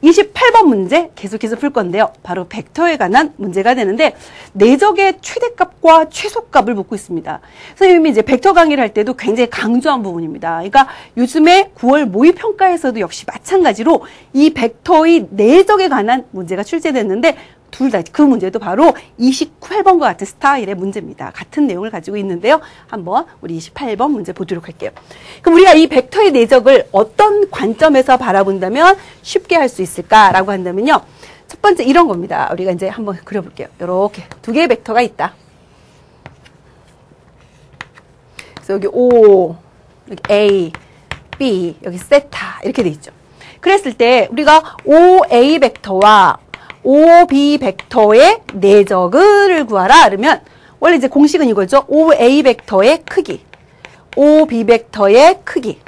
28번 문제 계속해서 풀 건데요. 바로 벡터에 관한 문제가 되는데 내적의 최대값과 최소값을 묻고 있습니다. 선생님이 이제 벡터 강의를 할 때도 굉장히 강조한 부분입니다. 그러니까 요즘에 9월 모의평가에서도 역시 마찬가지로 이 벡터의 내적에 관한 문제가 출제됐는데 둘 다 그 문제도 바로 28번과 같은 스타일의 문제입니다. 같은 내용을 가지고 있는데요. 한번 우리 28번 문제 보도록 할게요. 그럼 우리가 이 벡터의 내적을 어떤 관점에서 바라본다면 쉽게 할 수 있을까라고 한다면요. 첫 번째 이런 겁니다. 우리가 이제 한번 그려볼게요. 이렇게 두 개의 벡터가 있다. 그래서 여기 O, 여기 A, B, 여기 세타 이렇게 돼 있죠. 그랬을 때 우리가 OA 벡터와 OB 벡터의 내적을 구하라. 그러면 원래 이제 공식은 이거죠. OA 벡터의 크기, OB 벡터의 크기,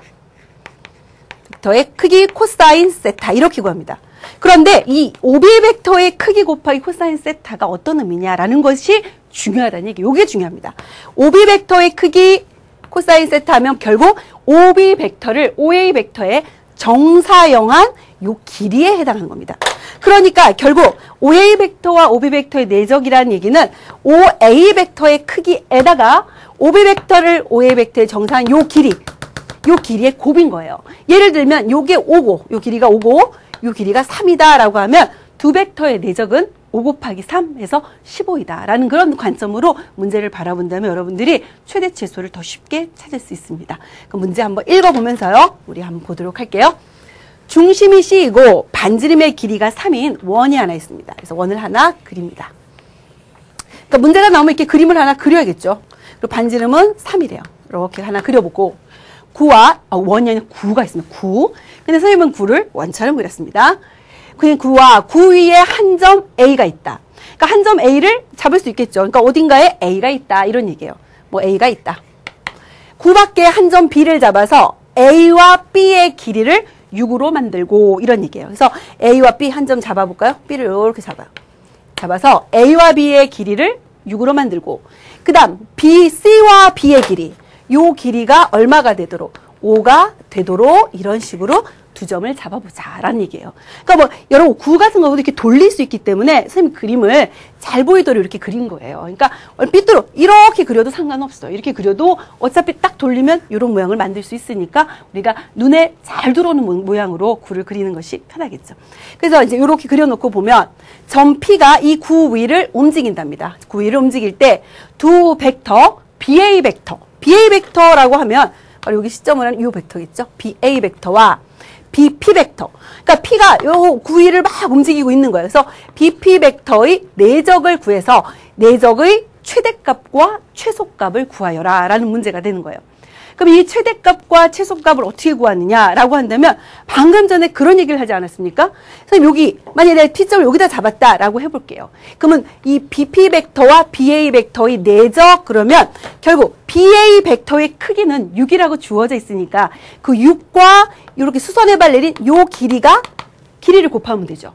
벡터의 크기 코사인 세타 이렇게 구합니다. 그런데 이 OB 벡터의 크기 곱하기 코사인 세타가 어떤 의미냐라는 것이 중요하다는 얘기. 이게 중요합니다. OB 벡터의 크기 코사인 세타 하면 결국 OB 벡터를 OA 벡터의 정사형한 요 길이에 해당하는 겁니다. 그러니까 결국 OA 벡터와 OB 벡터의 내적이라는 얘기는 OA 벡터의 크기에다가 OB 벡터를 OA 벡터의 정사한 요 길이의 곱인 거예요. 예를 들면 요게 5고 요 길이가 5고 요 길이가 3이다 라고 하면 두 벡터의 내적은 5 곱하기 3에서 15이다 라는 그런 관점으로 문제를 바라본다면 여러분들이 최대 최소를 더 쉽게 찾을 수 있습니다. 그럼 문제 한번 읽어보면서요. 우리 한번 보도록 할게요. 중심이 C이고 반지름의 길이가 3인 원이 하나 있습니다. 그래서 원을 하나 그립니다. 그러니까 문제가 나오면 이렇게 그림을 하나 그려야겠죠. 그리고 반지름은 3이래요. 이렇게 하나 그려보고 원이 아니라 9가 있습니다. 9. 근데 선생님은 9를 원처럼 그렸습니다. 그냥 9와 9 위에 한 점 A가 있다. 그러니까 한 점 A를 잡을 수 있겠죠. 그러니까 어딘가에 A가 있다. 이런 얘기예요. 뭐 A가 있다. 9 밖에 한 점 B를 잡아서 A와 B의 길이를 6으로 만들고 이런 얘기예요. 그래서 A와 B 한 점 잡아볼까요? B를 이렇게 잡아요. 잡아서 A와 B의 길이를 6으로 만들고 그 다음 B, C와 B의 길이 요 길이가 얼마가 되도록 5가 되도록 이런 식으로 두 점을 잡아보자 라는 얘기예요. 그러니까 뭐 여러분 9 같은 거보다 이렇게 돌릴 수 있기 때문에 선생님 그림을 잘 보이도록 이렇게 그린 거예요. 그러니까 삐뚤어 이렇게 그려도 상관없어요. 이렇게 그려도 어차피 딱 돌리면 이런 모양을 만들 수 있으니까 우리가 눈에 잘 들어오는 모양으로 9를 그리는 것이 편하겠죠. 그래서 이제 이렇게 그려놓고 보면 점 P가 이 9 위를 움직인답니다. 9 위를 움직일 때 두 벡터 BA 벡터라고 하면 바로 여기 시점을 하는 이 벡터겠죠. BA 벡터와 BP 벡터. 그러니까 P가 요 9위를 막 움직이고 있는 거예요. 그래서 BP 벡터의 내적을 구해서 내적의 최대값과 최소값을 구하여라 라는 문제가 되는 거예요. 그럼 이 최대값과 최소값을 어떻게 구하느냐라고 한다면 방금 전에 그런 얘기를 하지 않았습니까? 선생님 여기 만약에 내가 T점을 여기다 잡았다라고 해볼게요. 그러면 이 BP 벡터와 BA 벡터의 내적 그러면 결국 BA 벡터의 크기는 6이라고 주어져 있으니까 그 6과 이렇게 수선의 발 내린 요 길이를 곱하면 되죠.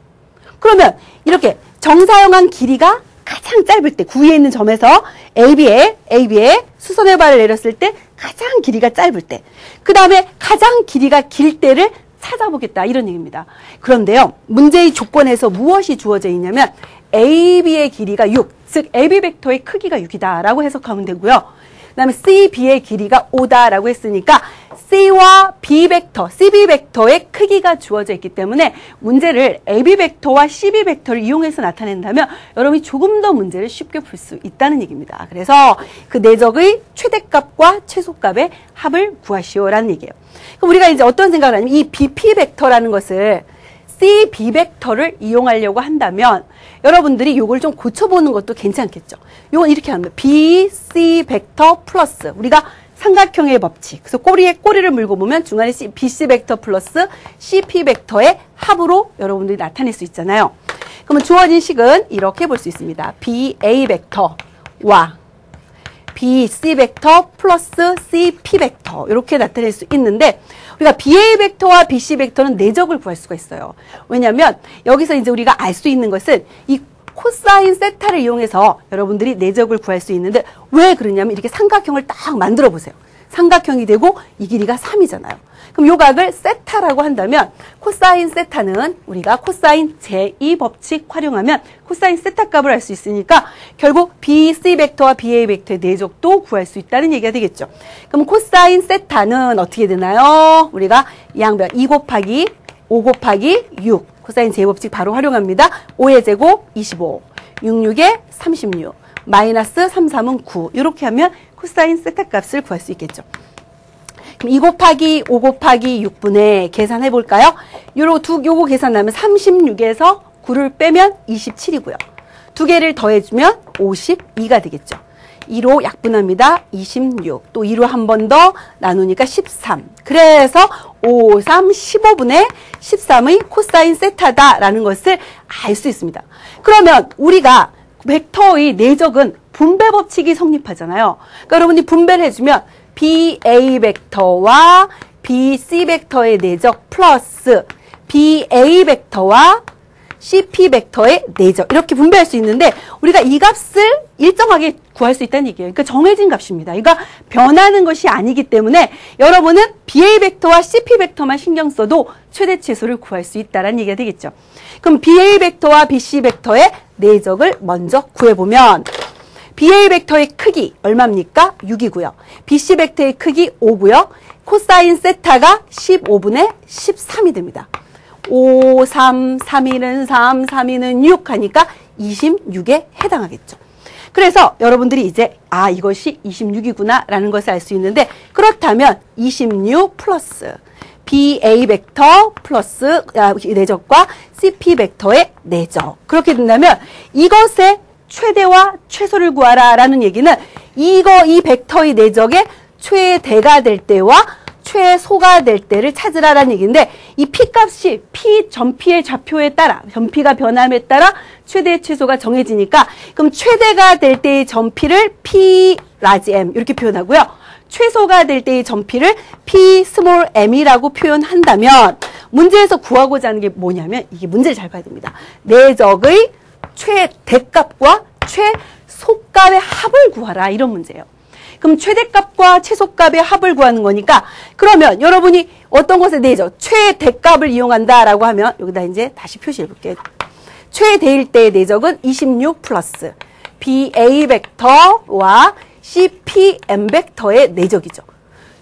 그러면 이렇게 정사형한 길이가 가장 짧을 때 9위에 있는 점에서 AB에 수선의 발을 내렸을 때 가장 길이가 짧을 때 그 다음에 가장 길이가 길 때를 찾아보겠다 이런 얘기입니다. 그런데요 문제의 조건에서 무엇이 주어져 있냐면 AB의 길이가 6, 즉 AB 벡터의 크기가 6이다 라고 해석하면 되고요. 그 다음에 CB의 길이가 5다 라고 했으니까 C와 B 벡터, CB 벡터의 크기가 주어져 있기 때문에 문제를 AB 벡터와 CB 벡터를 이용해서 나타낸다면 여러분이 조금 더 문제를 쉽게 풀 수 있다는 얘기입니다. 그래서 그 내적의 최대값과 최소값의 합을 구하시오라는 얘기예요. 그럼 우리가 이제 어떤 생각을 하냐면 이 BP 벡터라는 것을 CB 벡터를 이용하려고 한다면 여러분들이 이걸 좀 고쳐보는 것도 괜찮겠죠. 이건 이렇게 하면 BC 벡터 플러스 우리가 삼각형의 법칙. 그래서 꼬리를 물고 보면 중간에 BC 벡터 플러스 CP 벡터의 합으로 여러분들이 나타낼 수 있잖아요. 그러면 주어진 식은 이렇게 볼 수 있습니다. BA 벡터와 BC 벡터 플러스 CP 벡터 이렇게 나타낼 수 있는데 우리가 BA 벡터와 BC 벡터는 내적을 구할 수가 있어요. 왜냐하면 여기서 이제 우리가 알 수 있는 것은 이 코사인 세타를 이용해서 여러분들이 내적을 구할 수 있는데 왜 그러냐면 이렇게 삼각형을 딱 만들어 보세요. 삼각형이 되고 이 길이가 3이잖아요. 그럼 요 각을 세타라고 한다면 코사인 세타는 우리가 코사인 제2법칙 활용하면 코사인 세타 값을 알 수 있으니까 결국 BC 벡터와 BA 벡터의 내적도 구할 수 있다는 얘기가 되겠죠. 그럼 코사인 세타는 어떻게 되나요? 우리가 양변 2 곱하기 5 곱하기 6 코사인 제2법칙 바로 활용합니다. 5의 제곱 25, 66에 36, 마이너스 3, 3은 9 이렇게 하면 코사인 세타 값을 구할 수 있겠죠. 그럼 2 곱하기 5 곱하기 6분의 계산해 볼까요? 요거 계산하면 36에서 9를 빼면 27이고요. 두 개를 더해주면 52가 되겠죠. 2로 약분합니다. 26. 또 2로 한 번 더 나누니까 13. 그래서 5, 3, 15분의 13의 코사인 세타다라는 것을 알 수 있습니다. 그러면 우리가 벡터의 내적은 분배 법칙이 성립하잖아요. 그러니까 여러분이 분배를 해주면 BA 벡터와 BC 벡터의 내적 플러스 BA 벡터와 CP 벡터의 내적 이렇게 분배할 수 있는데 우리가 이 값을 일정하게 구할 수 있다는 얘기예요. 그러니까 정해진 값입니다. 이거 변하는 것이 아니기 때문에 여러분은 BA 벡터와 CP 벡터만 신경 써도 최대 최소를 구할 수 있다는 얘기가 되겠죠. 그럼 BA 벡터와 BC 벡터의 내적을 먼저 구해보면 BA 벡터의 크기 얼마입니까? 6이고요. BC 벡터의 크기 5고요. 코사인 세타가 15분의 13이 됩니다. 5, 3, 3이는 3, 3이는 6 하니까 26에 해당하겠죠. 그래서 여러분들이 이제 이것이 26이구나 라는 것을 알 수 있는데 그렇다면 26 플러스 BA 벡터 플러스 내적과 CP 벡터의 내적 그렇게 된다면 이것의 최대와 최소를 구하라 라는 얘기는 이 벡터의 내적의 최대가 될 때와 최소가 될 때를 찾으라라는 얘기인데 이 P값이 P 전피의 좌표에 따라 전피가 변함에 따라 최대 최소가 정해지니까 그럼 최대가 될 때의 전피를 P 라지 M 이렇게 표현하고요. 최소가 될 때의 전피를 P 스몰 m이라고 표현한다면 문제에서 구하고자 하는 게 뭐냐면 이게 문제를 잘 봐야 됩니다. 내적의 최대값과 최소값의 합을 구하라 이런 문제예요. 그럼 최대값과 최소값의 합을 구하는 거니까 그러면 여러분이 어떤 것에 대해서 최대값을 이용한다라고 하면 여기다 이제 다시 표시해 볼게요. 최대일 때의 내적은 26 플러스 BA 벡터와 CPM 벡터의 내적이죠.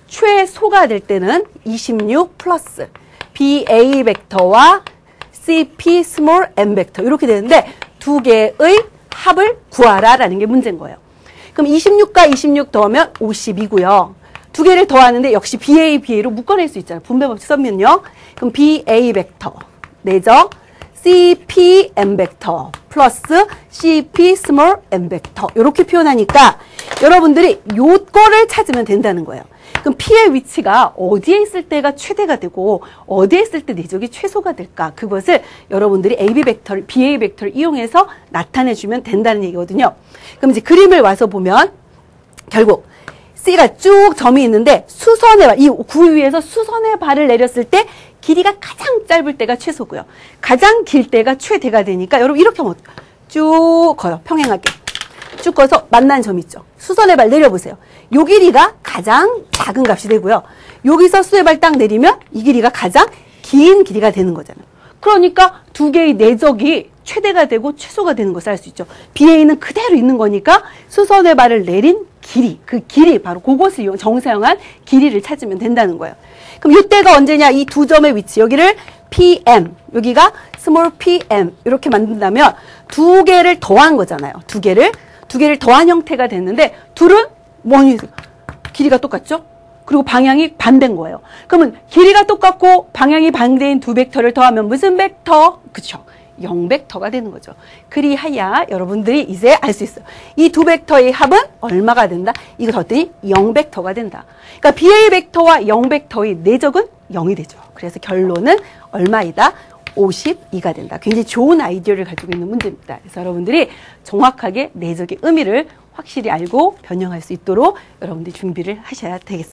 최소가 될 때는 26 플러스 BA 벡터와 CP 스몰 m 벡터 이렇게 되는데 두 개의 합을 구하라라는 게 문제인 거예요. 그럼 26과 26 더하면 52고요. 두 개를 더하는데 역시 BA로 묶어낼 수 있잖아요. 분배법칙 쓰면요. 그럼 BA 벡터 내적 CPM 벡터 플러스 CP 스몰 m 벡터 이렇게 표현하니까 여러분들이 요거를 찾으면 된다는 거예요. 그럼 P의 위치가 어디에 있을 때가 최대가 되고 어디에 있을 때 내적이 최소가 될까? 그것을 여러분들이 BA 벡터를 이용해서 나타내주면 된다는 얘기거든요. 그럼 이제 그림을 와서 보면 결국 C가 쭉 점이 있는데 수선의 발, 이 구 위에서 수선의 발을 내렸을 때 길이가 가장 짧을 때가 최소고요. 가장 길 때가 최대가 되니까 여러분 이렇게 하면 쭉 커요. 평행하게. 쭉 커서 만나는 점 있죠. 수선의 발 내려보세요. 요 길이가 가장 작은 값이 되고요. 여기서 수의 발 딱 내리면 이 길이가 가장 긴 길이가 되는 거잖아요. 그러니까 두 개의 내적이 최대가 되고 최소가 되는 것을 알 수 있죠. BA는 그대로 있는 거니까 수선의 발을 내린 길이, 그 길이 바로 그것을 이용 정사용한 길이를 찾으면 된다는 거예요. 그럼 이때가 언제냐? 이 두 점의 위치 여기를 PM, 여기가 스몰 PM 이렇게 만든다면 두 개를 더한 거잖아요. 두 개를 더한 형태가 됐는데 둘은 뭐니? 길이가 똑같죠? 그리고 방향이 반대인 거예요. 그러면 길이가 똑같고 방향이 반대인 두 벡터를 더하면 무슨 벡터? 그쵸? 0벡터가 되는 거죠. 그리하여 여러분들이 이제 알 수 있어요. 이 두 벡터의 합은 얼마가 된다? 이거 더했더니 0벡터가 된다. 그러니까 BA 벡터와 0벡터의 내적은 0이 되죠. 그래서 결론은 얼마이다? 52가 된다. 굉장히 좋은 아이디어를 가지고 있는 문제입니다. 그래서 여러분들이 정확하게 내적의 의미를 확실히 알고 변형할 수 있도록 여러분들이 준비를 하셔야 되겠습니다.